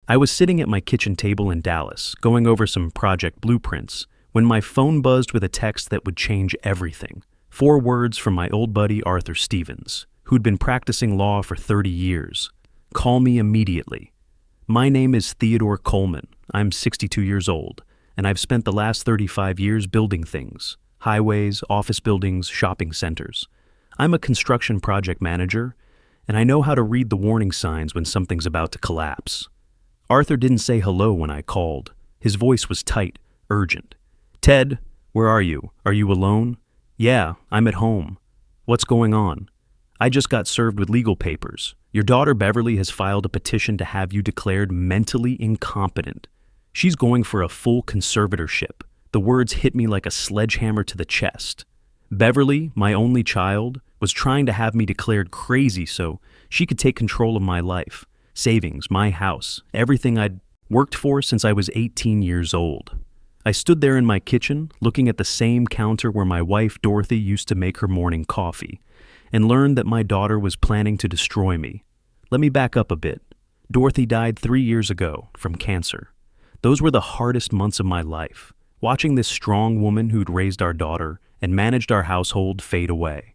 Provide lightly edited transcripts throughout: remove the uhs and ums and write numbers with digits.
I was sitting at my kitchen table in Dallas, going over some project blueprints, when my phone buzzed with a text that would change everything. 4 words from my old buddy Arthur Stevens, who'd been practicing law for 30 years. Call me immediately. My name is Theodore Coleman. I'm 62 years old, and I've spent the last 35 years building things: highways, office buildings, shopping centers. I'm a construction project manager, and I know how to read the warning signs when something's about to collapse. Arthur didn't say hello when I called. His voice was tight, urgent. "Ted, where are you? Are you alone?" "Yeah, I'm at home." "What's going on?" "I just got served with legal papers. Your daughter Beverly has filed a petition to have you declared mentally incompetent. She's going for a full conservatorship." The words hit me like a sledgehammer to the chest. Beverly, my only child, was trying to have me declared crazy so she could take control of my life, savings, my house, everything I'd worked for since I was 18 years old. I stood there in my kitchen, looking at the same counter where my wife Dorothy used to make her morning coffee, and learned that my daughter was planning to destroy me. Let me back up a bit. Dorothy died 3 years ago from cancer. Those were the hardest months of my life, watching this strong woman who'd raised our daughter and managed our household fade away.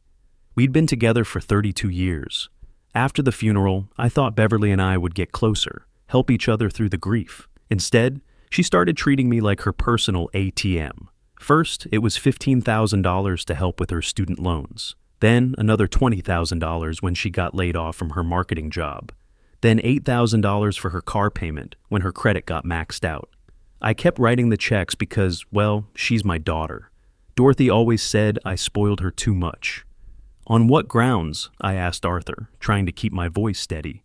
We'd been together for 32 years. After the funeral, I thought Beverly and I would get closer, help each other through the grief. Instead, she started treating me like her personal ATM. First, it was $15,000 to help with her student loans. Then another $20,000 when she got laid off from her marketing job. Then $8,000 for her car payment when her credit got maxed out. I kept writing the checks because, well, she's my daughter. Dorothy always said I spoiled her too much. "On what grounds?" I asked Arthur, trying to keep my voice steady.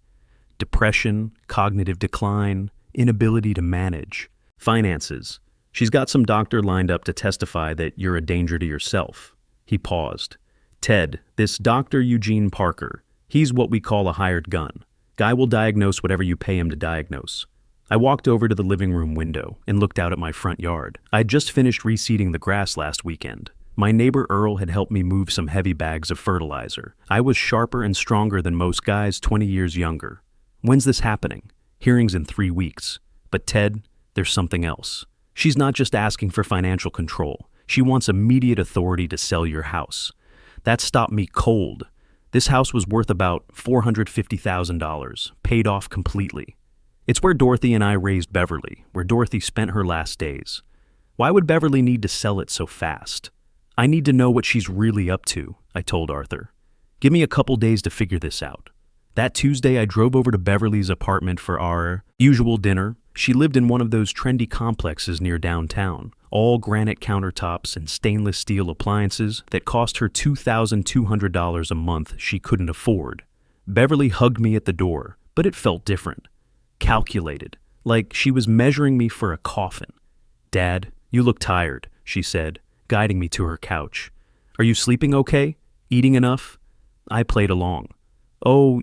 "Depression, cognitive decline, inability to manage. Finances. She's got some doctor lined up to testify that you're a danger to yourself." He paused. "Ted, this Dr. Eugene Parker, he's what we call a hired gun. Guy will diagnose whatever you pay him to diagnose." I walked over to the living room window and looked out at my front yard. I'd just finished reseeding the grass last weekend. My neighbor Earl had helped me move some heavy bags of fertilizer. I was sharper and stronger than most guys 20 years younger. "When's this happening?" "Hearing's in 3 weeks. But Ted, there's something else. She's not just asking for financial control. She wants immediate authority to sell your house. That stopped me cold. This house was worth about $450,000, paid off completely. It's where Dorothy and I raised Beverly, where Dorothy spent her last days. Why would Beverly need to sell it so fast? I need to know what she's really up to," I told Arthur. "Give me a couple days to figure this out." That Tuesday, I drove over to Beverly's apartment for our usual dinner. She lived in one of those trendy complexes near downtown, all granite countertops and stainless steel appliances that cost her $2,200 a month she couldn't afford. Beverly hugged me at the door, but it felt different. Calculated, like she was measuring me for a coffin. "Dad, you look tired," she said, guiding me to her couch. "Are you sleeping okay? Eating enough?" I played along. "Oh,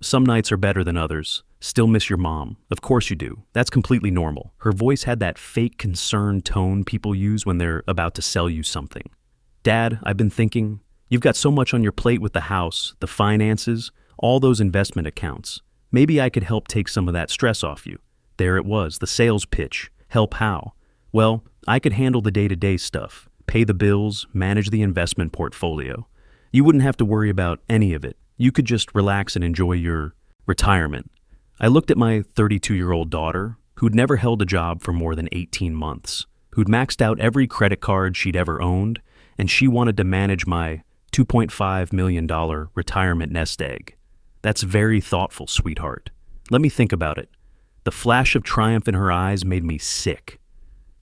some nights are better than others. Still miss your mom. Of course you do. That's completely normal." Her voice had that fake concerned tone people use when they're about to sell you something. "Dad, I've been thinking, you've got so much on your plate with the house, the finances, all those investment accounts. Maybe I could help take some of that stress off you." There it was, the sales pitch. Help how? Well, I could handle the day-to-day stuff, pay the bills, manage the investment portfolio. You wouldn't have to worry about any of it. You could just relax and enjoy your retirement. I looked at my 32-year-old daughter, who'd never held a job for more than 18 months, who'd maxed out every credit card she'd ever owned, and she wanted to manage my $2.5 million retirement nest egg. "That's very thoughtful, sweetheart. Let me think about it." The flash of triumph in her eyes made me sick.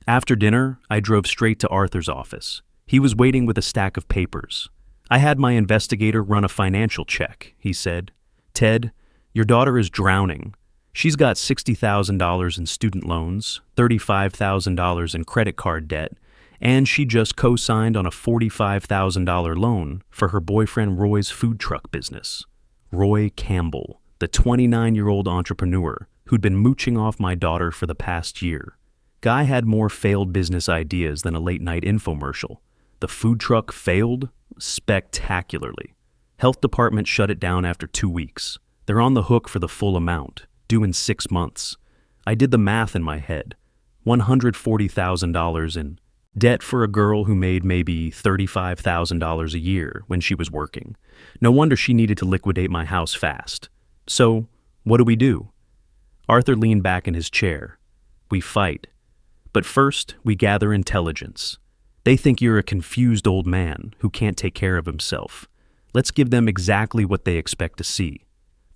After dinner, I drove straight to Arthur's office. He was waiting with a stack of papers. "I had my investigator run a financial check," he said. "Ted, your daughter is drowning. She's got $60,000 in student loans, $35,000 in credit card debt, and she just co-signed on a $45,000 loan for her boyfriend Roy's food truck business." Roy Campbell, the 29-year-old entrepreneur who'd been mooching off my daughter for the past year. Guy had more failed business ideas than a late-night infomercial. The food truck failed spectacularly. Health department shut it down after 2 weeks. They're on the hook for the full amount, due in 6 months. I did the math in my head. $140,000 in debt for a girl who made maybe $35,000 a year when she was working. No wonder she needed to liquidate my house fast. So, what do we do? Arthur leaned back in his chair. We fight. But first, we gather intelligence. They think you're a confused old man who can't take care of himself. Let's give them exactly what they expect to see.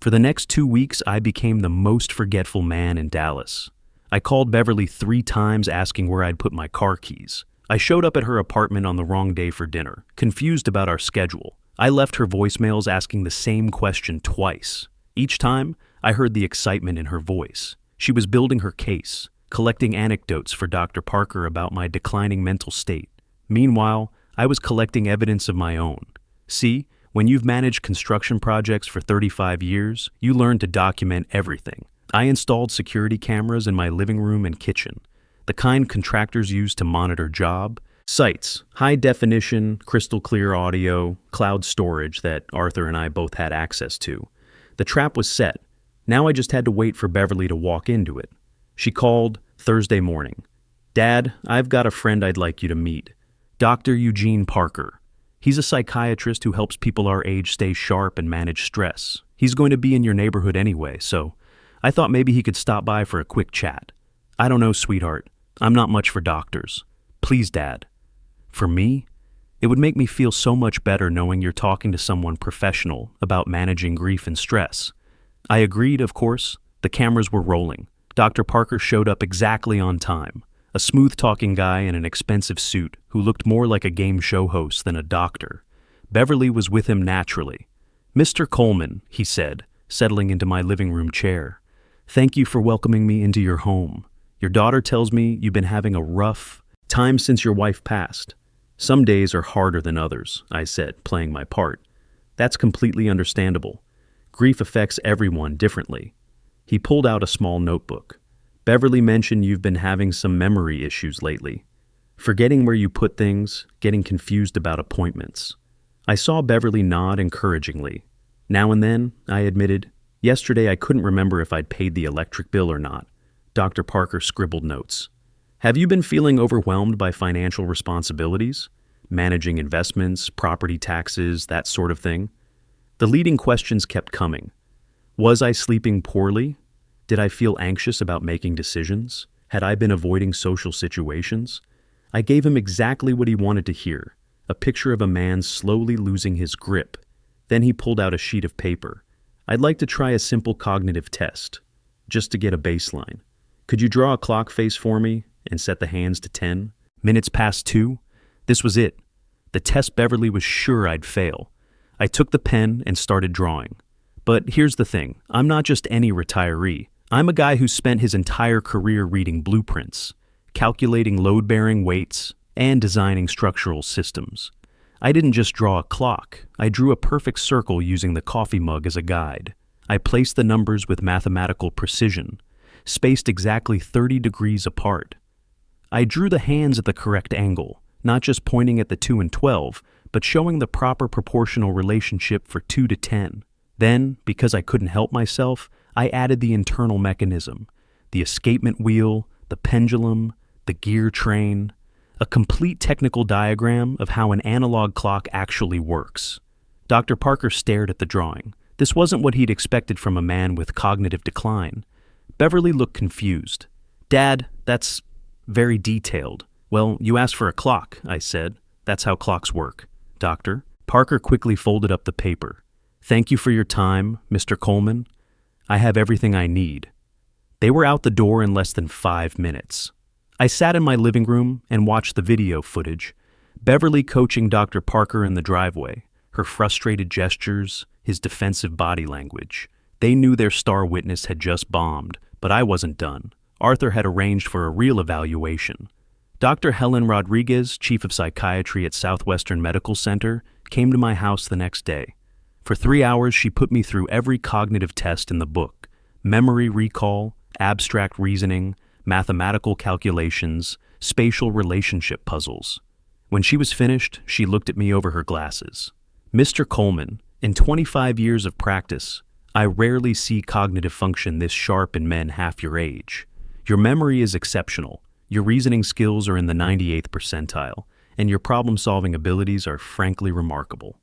For the next 2 weeks, I became the most forgetful man in Dallas. I called Beverly 3 times asking where I'd put my car keys. I showed up at her apartment on the wrong day for dinner, confused about our schedule. I left her voicemails asking the same question twice. Each time, I heard the excitement in her voice. She was building her case, collecting anecdotes for Dr. Parker about my declining mental state. Meanwhile, I was collecting evidence of my own. See, when you've managed construction projects for 35 years, you learn to document everything. I installed security cameras in my living room and kitchen, the kind contractors use to monitor job sites, high-definition, crystal-clear audio, cloud storage that Arthur and I both had access to. The trap was set. Now I just had to wait for Beverly to walk into it. She called Thursday morning. "Dad, I've got a friend I'd like you to meet. Dr. Eugene Parker. He's a psychiatrist who helps people our age stay sharp and manage stress. He's going to be in your neighborhood anyway, so I thought maybe he could stop by for a quick chat." "I don't know, sweetheart. I'm not much for doctors. Please, Dad." For me, it would make me feel so much better knowing you're talking to someone professional about managing grief and stress. I agreed, of course. The cameras were rolling. Dr. Parker showed up exactly on time. A smooth-talking guy in an expensive suit who looked more like a game show host than a doctor. Beverly was with him naturally. "Mr. Coleman," he said, settling into my living room chair. "Thank you for welcoming me into your home. Your daughter tells me you've been having a rough time since your wife passed." "Some days are harder than others," I said, playing my part. "That's completely understandable. Grief affects everyone differently." He pulled out a small notebook. "Beverly mentioned you've been having some memory issues lately. Forgetting where you put things, getting confused about appointments." I saw Beverly nod encouragingly. "Now and then," I admitted. "Yesterday I couldn't remember if I'd paid the electric bill or not." Dr. Parker scribbled notes. "Have you been feeling overwhelmed by financial responsibilities? Managing investments, property taxes, that sort of thing?" The leading questions kept coming. Was I sleeping poorly? Did I feel anxious about making decisions? Had I been avoiding social situations? I gave him exactly what he wanted to hear, a picture of a man slowly losing his grip. Then he pulled out a sheet of paper. "I'd like to try a simple cognitive test, just to get a baseline. Could you draw a clock face for me and set the hands to 10? Minutes past 2? This was it. The test Beverly was sure I'd fail. I took the pen and started drawing. But here's the thing. I'm not just any retiree. I'm a guy who spent his entire career reading blueprints, calculating load-bearing weights, and designing structural systems. I didn't just draw a clock. I drew a perfect circle using the coffee mug as a guide. I placed the numbers with mathematical precision, spaced exactly 30 degrees apart. I drew the hands at the correct angle, not just pointing at the 2 and 12, but showing the proper proportional relationship for 2 to 10. Then, because I couldn't help myself, I added the internal mechanism, the escapement wheel, the pendulum, the gear train, a complete technical diagram of how an analog clock actually works. Dr. Parker stared at the drawing. This wasn't what he'd expected from a man with cognitive decline. Beverly looked confused. "Dad, that's very detailed." "Well, you asked for a clock," I said. "That's how clocks work." "Doctor?" Parker quickly folded up the paper. "Thank you for your time, Mr. Coleman. I have everything I need." They were out the door in less than 5 minutes. I sat in my living room and watched the video footage. Beverly coaching Dr. Parker in the driveway, her frustrated gestures, his defensive body language. They knew their star witness had just bombed, but I wasn't done. Arthur had arranged for a real evaluation. Dr. Helen Rodriguez, chief of psychiatry at Southwestern Medical Center, came to my house the next day. For 3 hours, she put me through every cognitive test in the book: memory recall, abstract reasoning, mathematical calculations, spatial relationship puzzles. When she was finished, she looked at me over her glasses. "Mr. Coleman, in 25 years of practice, I rarely see cognitive function this sharp in men half your age. Your memory is exceptional, your reasoning skills are in the 98th percentile, and your problem-solving abilities are frankly remarkable.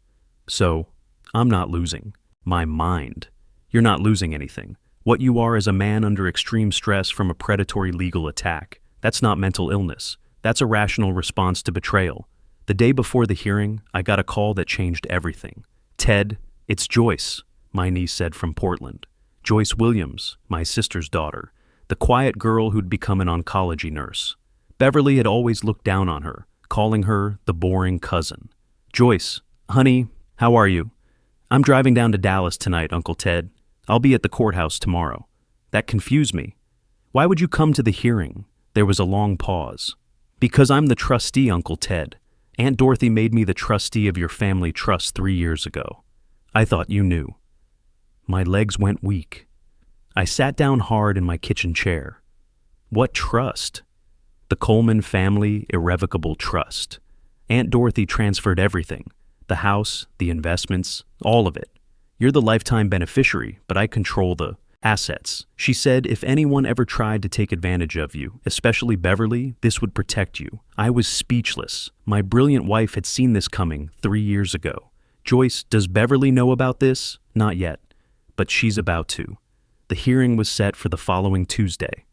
So, I'm not losing. My mind. You're not losing anything. What you are is a man under extreme stress from a predatory legal attack. That's not mental illness. That's a rational response to betrayal. The day before the hearing, I got a call that changed everything. "Ted, it's Joyce," my niece said from Portland. Joyce Williams, my sister's daughter, the quiet girl who'd become an oncology nurse. Beverly had always looked down on her, calling her the boring cousin. "Joyce, honey, how are you?" "I'm driving down to Dallas tonight, Uncle Ted. I'll be at the courthouse tomorrow." That confused me. "Why would you come to the hearing?" There was a long pause. "Because I'm the trustee, Uncle Ted. Aunt Dorothy made me the trustee of your family trust 3 years ago. I thought you knew." My legs went weak. I sat down hard in my kitchen chair. What trust? The Coleman Family Irrevocable Trust. Aunt Dorothy transferred everything. The house, the investments, all of it. You're the lifetime beneficiary, but I control the assets. She said if anyone ever tried to take advantage of you, especially Beverly, this would protect you. I was speechless. My brilliant wife had seen this coming 3 years ago. "Joyce, does Beverly know about this?" "Not yet, but she's about to." The hearing was set for the following Tuesday.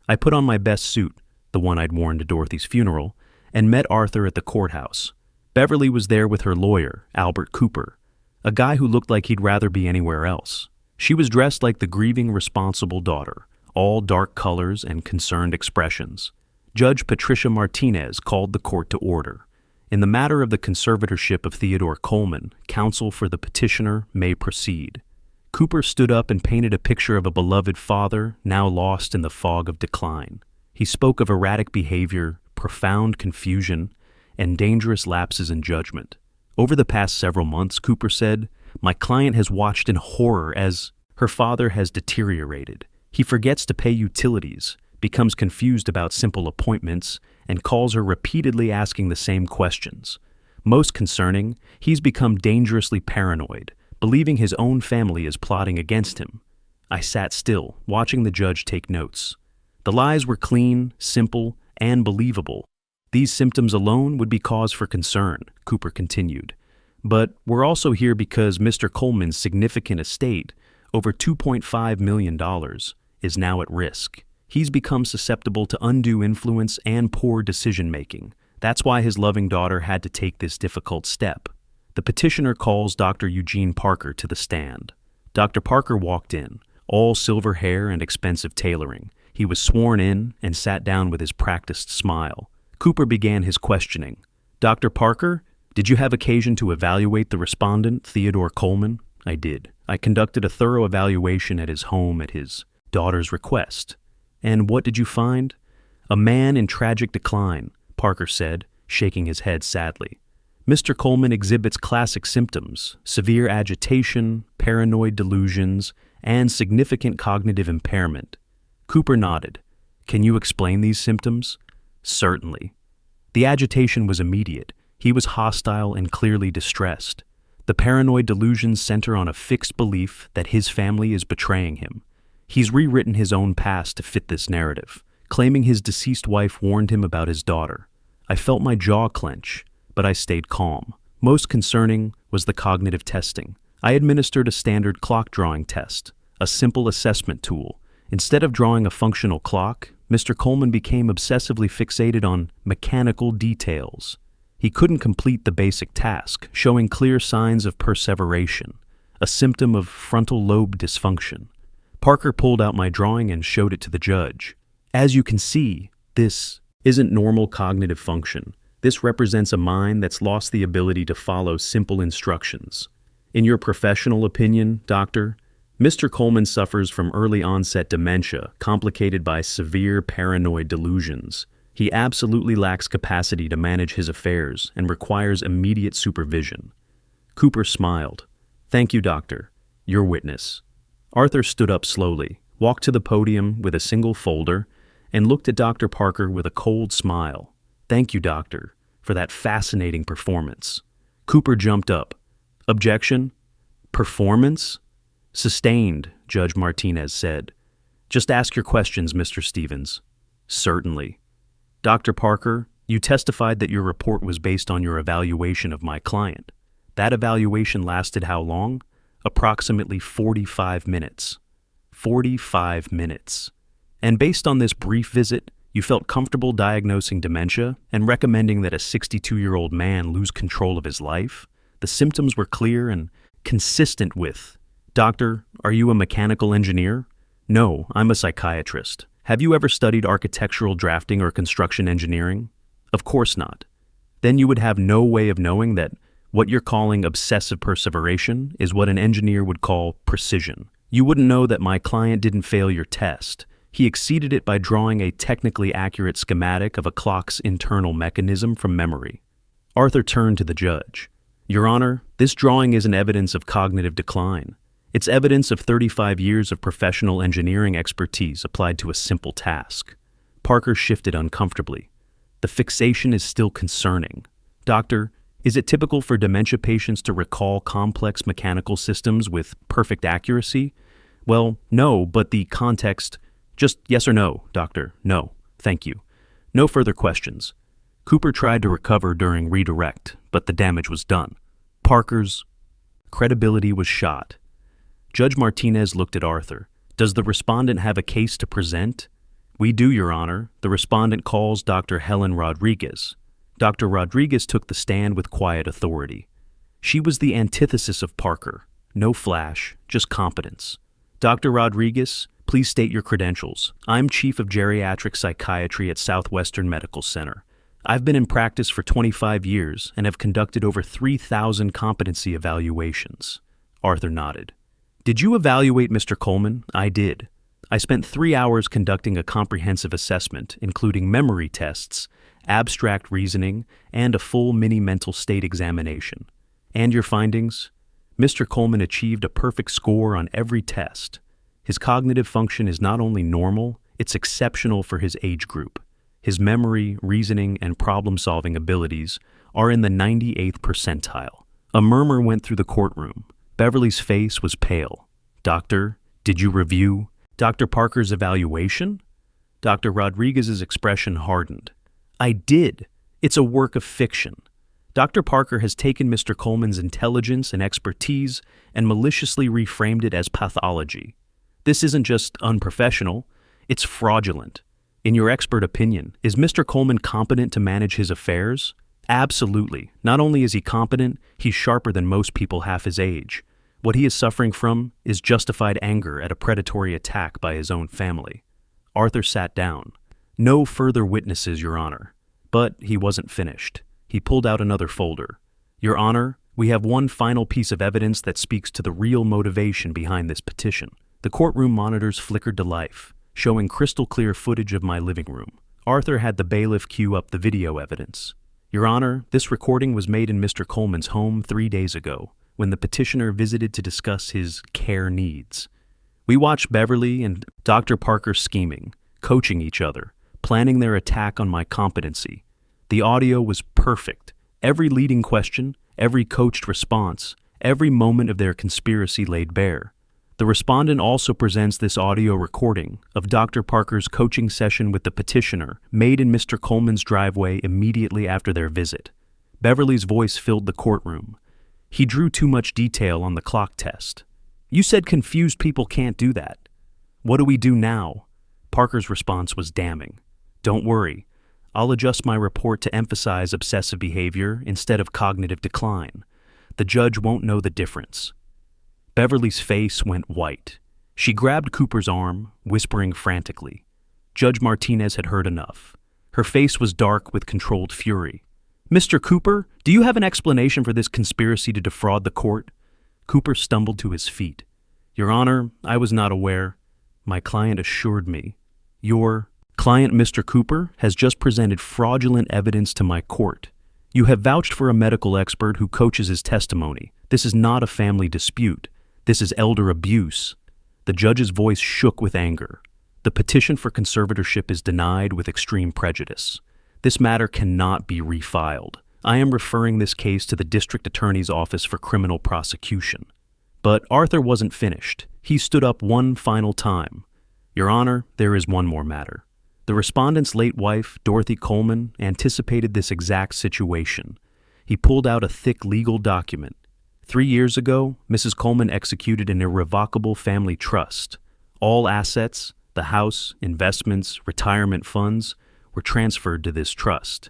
I put on my best suit, the one I'd worn to Dorothy's funeral, and met Arthur at the courthouse. Beverly was there with her lawyer, Albert Cooper, a guy who looked like he'd rather be anywhere else. She was dressed like the grieving, responsible daughter, all dark colors and concerned expressions. Judge Patricia Martinez called the court to order. In the matter of the conservatorship of Theodore Coleman, counsel for the petitioner may proceed. Cooper stood up and painted a picture of a beloved father now lost in the fog of decline. He spoke of erratic behavior, profound confusion, and dangerous lapses in judgment. Over the past several months, Cooper said, my client has watched in horror as her father has deteriorated. He forgets to pay utilities, becomes confused about simple appointments, and calls her repeatedly asking the same questions. Most concerning, he's become dangerously paranoid, believing his own family is plotting against him. I sat still, watching the judge take notes. The lies were clean, simple, and believable. These symptoms alone would be cause for concern, Cooper continued. But we're also here because Mr. Coleman's significant estate, over $2.5 million, is now at risk. He's become susceptible to undue influence and poor decision-making. That's why his loving daughter had to take this difficult step. The petitioner calls Dr. Eugene Parker to the stand. Dr. Parker walked in, all silver hair and expensive tailoring. He was sworn in and sat down with his practiced smile. Cooper began his questioning. "Dr. Parker, did you have occasion to evaluate the respondent, Theodore Coleman?" "I did. I conducted a thorough evaluation at his home at his daughter's request." "And what did you find?" "A man in tragic decline," Parker said, shaking his head sadly. "Mr. Coleman exhibits classic symptoms, severe agitation, paranoid delusions, and significant cognitive impairment." Cooper nodded. "Can you explain these symptoms?" "Certainly." The agitation was immediate. He was hostile and clearly distressed. The paranoid delusions center on a fixed belief that his family is betraying him. He's rewritten his own past to fit this narrative, claiming his deceased wife warned him about his daughter. I felt my jaw clench, but I stayed calm. Most concerning was the cognitive testing. I administered a standard clock drawing test, a simple assessment tool. Instead of drawing a functional clock, Mr. Coleman became obsessively fixated on mechanical details. He couldn't complete the basic task, showing clear signs of perseveration, a symptom of frontal lobe dysfunction. Parker pulled out my drawing and showed it to the judge. "As you can see, this isn't normal cognitive function. This represents a mind that's lost the ability to follow simple instructions. In your professional opinion, doctor, Mr. Coleman suffers from early-onset dementia complicated by severe paranoid delusions. He absolutely lacks capacity to manage his affairs and requires immediate supervision." Cooper smiled. "Thank you, doctor. Your witness." Arthur stood up slowly, walked to the podium with a single folder, and looked at Dr. Parker with a cold smile. "Thank you, doctor, for that fascinating performance." Cooper jumped up. "Objection? Performance?" "Sustained," Judge Martinez said. "Just ask your questions, Mr. Stevens." Certainly. Dr. Parker, you testified that your report was based on your evaluation of my client. That evaluation lasted how long? Approximately 45 minutes. 45 minutes. And based on this brief visit, you felt comfortable diagnosing dementia and recommending that a 62-year-old man lose control of his life? The symptoms were clear and consistent with, Doctor, are you a mechanical engineer? No, I'm a psychiatrist. Have you ever studied architectural drafting or construction engineering? Of course not. Then you would have no way of knowing that what you're calling obsessive perseveration is what an engineer would call precision. You wouldn't know that my client didn't fail your test. He exceeded it by drawing a technically accurate schematic of a clock's internal mechanism from memory. Arthur turned to the judge. Your Honor, this drawing isn't evidence of cognitive decline. It's evidence of 35 years of professional engineering expertise applied to a simple task. Parker shifted uncomfortably. The fixation is still concerning. Doctor, is it typical for dementia patients to recall complex mechanical systems with perfect accuracy? Well, no, but the context... Just yes or no, Doctor. No. Thank you. No further questions. Cooper tried to recover during redirect, but the damage was done. Parker's credibility was shot. Judge Martinez looked at Arthur. Does the respondent have a case to present? We do, Your Honor. The respondent calls Dr. Helen Rodriguez. Dr. Rodriguez took the stand with quiet authority. She was the antithesis of Parker. No flash, just competence. Dr. Rodriguez, please state your credentials. I'm Chief of Geriatric Psychiatry at Southwestern Medical Center. I've been in practice for 25 years and have conducted over 3,000 competency evaluations. Arthur nodded. Did you evaluate Mr. Coleman? I did. I spent 3 hours conducting a comprehensive assessment, including memory tests, abstract reasoning, and a full mini-mental state examination. And your findings? Mr. Coleman achieved a perfect score on every test. His cognitive function is not only normal, it's exceptional for his age group. His memory, reasoning, and problem-solving abilities are in the 98th percentile. A murmur went through the courtroom. Beverly's face was pale. Doctor, did you review Dr. Parker's evaluation? Dr. Rodriguez's expression hardened. I did. It's a work of fiction. Dr. Parker has taken Mr. Coleman's intelligence and expertise and maliciously reframed it as pathology. This isn't just unprofessional, it's fraudulent. In your expert opinion, is Mr. Coleman competent to manage his affairs? Absolutely. Not only is he competent, he's sharper than most people half his age. What he is suffering from is justified anger at a predatory attack by his own family. Arthur sat down. No further witnesses, Your Honor. But he wasn't finished. He pulled out another folder. Your Honor, we have one final piece of evidence that speaks to the real motivation behind this petition. The courtroom monitors flickered to life, showing crystal clear footage of my living room. Arthur had the bailiff cue up the video evidence. Your Honor, this recording was made in Mr. Coleman's home 3 days ago, when the petitioner visited to discuss his care needs. We watched Beverly and Dr. Parker scheming, coaching each other, planning their attack on my competency. The audio was perfect. Every leading question, every coached response, every moment of their conspiracy laid bare. The respondent also presents this audio recording of Dr. Parker's coaching session with the petitioner, made in Mr. Coleman's driveway immediately after their visit. Beverly's voice filled the courtroom. He drew too much detail on the clock test. You said confused people can't do that. What do we do now? Parker's response was damning. Don't worry. I'll adjust my report to emphasize obsessive behavior instead of cognitive decline. The judge won't know the difference. Beverly's face went white. She grabbed Cooper's arm, whispering frantically. Judge Martinez had heard enough. Her face was dark with controlled fury. Mr. Cooper, do you have an explanation for this conspiracy to defraud the court? Cooper stumbled to his feet. Your Honor, I was not aware. My client assured me. Your client, Mr. Cooper, has just presented fraudulent evidence to my court. You have vouched for a medical expert who coaches his testimony. This is not a family dispute. This is elder abuse. The judge's voice shook with anger. The petition for conservatorship is denied with extreme prejudice. This matter cannot be refiled. I am referring this case to the District Attorney's Office for Criminal Prosecution. But Arthur wasn't finished. He stood up one final time. Your Honor, there is one more matter. The respondent's late wife, Dorothy Coleman, anticipated this exact situation. He pulled out a thick legal document. 3 years ago, Mrs. Coleman executed an irrevocable family trust. All assets, the house, investments, retirement funds, were transferred to this trust.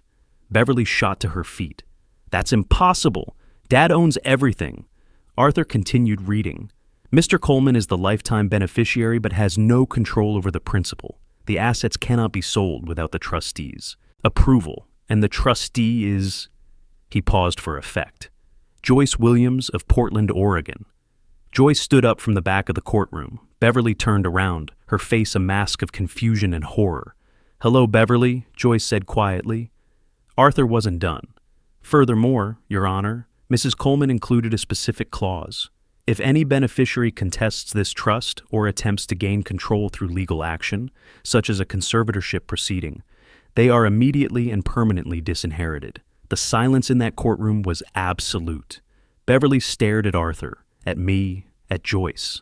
Beverly shot to her feet. "That's impossible! Dad owns everything." Arthur continued reading. "Mr. Coleman is the lifetime beneficiary but has no control over the principal. The assets cannot be sold without the trustees' approval, and the trustee is—" He paused for effect. "Joyce Williams of Portland, Oregon." Joyce stood up from the back of the courtroom. Beverly turned around, her face a mask of confusion and horror. "Hello, Beverly," Joyce said quietly. Arthur wasn't done. "Furthermore, Your Honor, Mrs. Coleman included a specific clause. If any beneficiary contests this trust or attempts to gain control through legal action, such as a conservatorship proceeding, they are immediately and permanently disinherited." The silence in that courtroom was absolute. Beverly stared at Arthur, at me, at Joyce.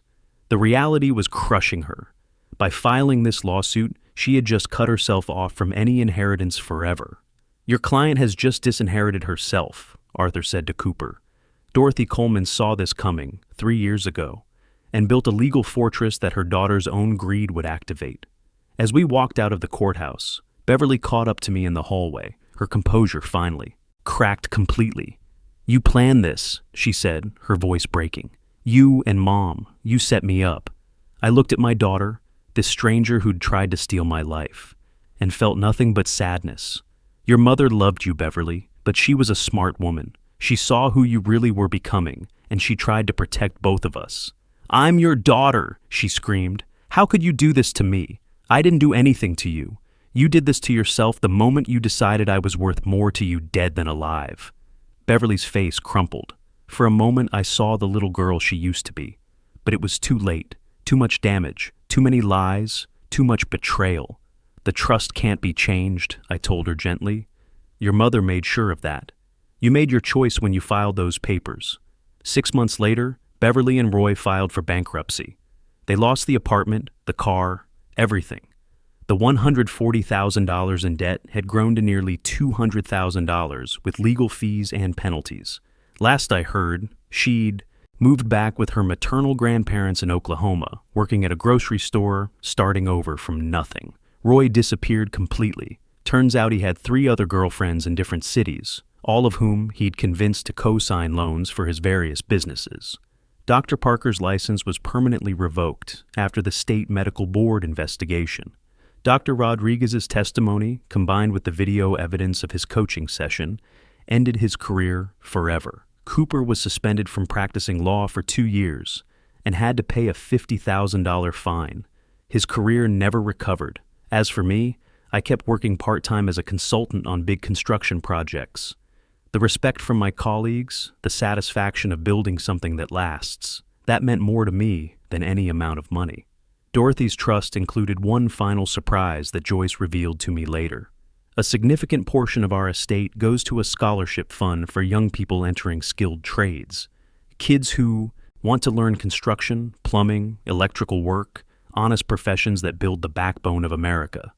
The reality was crushing her. By filing this lawsuit, she had just cut herself off from any inheritance forever. "Your client has just disinherited herself," Arthur said to Cooper. "Dorothy Coleman saw this coming 3 years ago and built a legal fortress that her daughter's own greed would activate." As we walked out of the courthouse, Beverly caught up to me in the hallway, her composure finally cracked completely. "You planned this," she said, her voice breaking. "You and Mom, you set me up." I looked at my daughter, this stranger who'd tried to steal my life, and felt nothing but sadness. "Your mother loved you, Beverly, but she was a smart woman. She saw who you really were becoming, and she tried to protect both of us." "I'm your daughter," she screamed. "How could you do this to me? I didn't do anything to you. You did this to yourself the moment you decided I was worth more to you dead than alive." Beverly's face crumpled. For a moment I saw the little girl she used to be. But it was too late. Too much damage. Too many lies. Too much betrayal. "The trust can't be changed," I told her gently. "Your mother made sure of that. You made your choice when you filed those papers." 6 months later, Beverly and Roy filed for bankruptcy. They lost the apartment, the car, everything. The $140,000 in debt had grown to nearly $200,000 with legal fees and penalties. Last I heard, she'd moved back with her maternal grandparents in Oklahoma, working at a grocery store, starting over from nothing. Roy disappeared completely. Turns out he had 3 other girlfriends in different cities, all of whom he'd convinced to co-sign loans for his various businesses. Dr. Parker's license was permanently revoked after the state medical board investigation. Dr. Rodriguez's testimony, combined with the video evidence of his coaching session, ended his career forever. Cooper was suspended from practicing law for 2 years and had to pay a $50,000 fine. His career never recovered. As for me, I kept working part-time as a consultant on big construction projects. The respect from my colleagues, the satisfaction of building something that lasts, that meant more to me than any amount of money. Dorothy's trust included one final surprise that Joyce revealed to me later. A significant portion of our estate goes to a scholarship fund for young people entering skilled trades. Kids who want to learn construction, plumbing, electrical work, honest professions that build the backbone of America.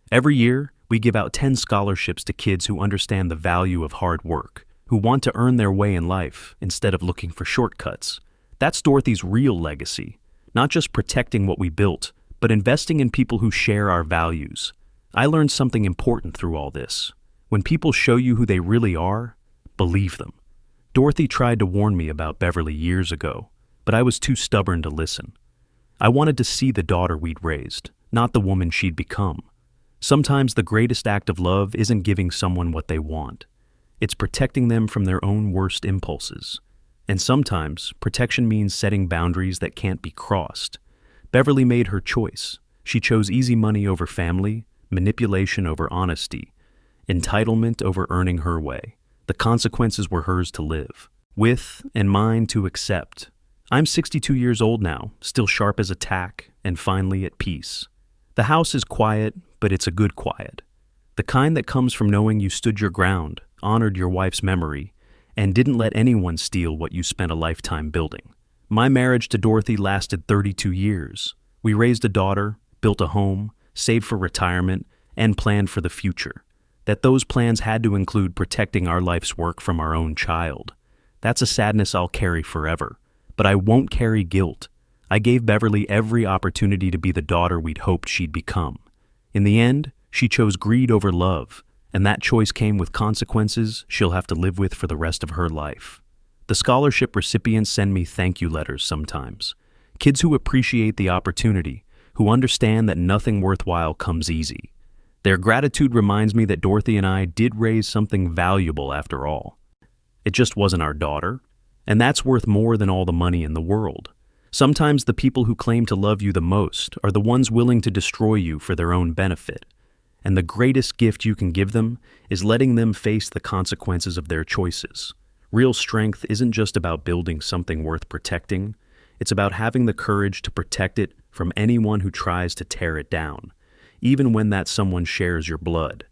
Every year, we give out 10 scholarships to kids who understand the value of hard work, who want to earn their way in life instead of looking for shortcuts. That's Dorothy's real legacy. Not just protecting what we built, but investing in people who share our values. I learned something important through all this. When people show you who they really are, believe them. Dorothy tried to warn me about Beverly years ago, but I was too stubborn to listen. I wanted to see the daughter we'd raised, not the woman she'd become. Sometimes the greatest act of love isn't giving someone what they want. It's protecting them from their own worst impulses. And sometimes, protection means setting boundaries that can't be crossed. Beverly made her choice. She chose easy money over family, manipulation over honesty, entitlement over earning her way. The consequences were hers to live, with and mine to accept. I'm 62 years old now, still sharp as a tack, and finally at peace. The house is quiet, but it's a good quiet. The kind that comes from knowing you stood your ground, honored your wife's memory, and didn't let anyone steal what you spent a lifetime building. My marriage to Dorothy lasted 32 years. We raised a daughter, built a home, saved for retirement, and planned for the future, that those plans had to include protecting our life's work from our own child. That's a sadness I'll carry forever, but I won't carry guilt. I gave Beverly every opportunity to be the daughter we'd hoped she'd become. In the end, she chose greed over love, and that choice came with consequences she'll have to live with for the rest of her life. The scholarship recipients send me thank you letters sometimes. Kids who appreciate the opportunity, who understand that nothing worthwhile comes easy. Their gratitude reminds me that Dorothy and I did raise something valuable after all. It just wasn't our daughter, and that's worth more than all the money in the world. Sometimes the people who claim to love you the most are the ones willing to destroy you for their own benefit. And the greatest gift you can give them is letting them face the consequences of their choices. Real strength isn't just about building something worth protecting. It's about having the courage to protect it from anyone who tries to tear it down, even when that someone shares your blood.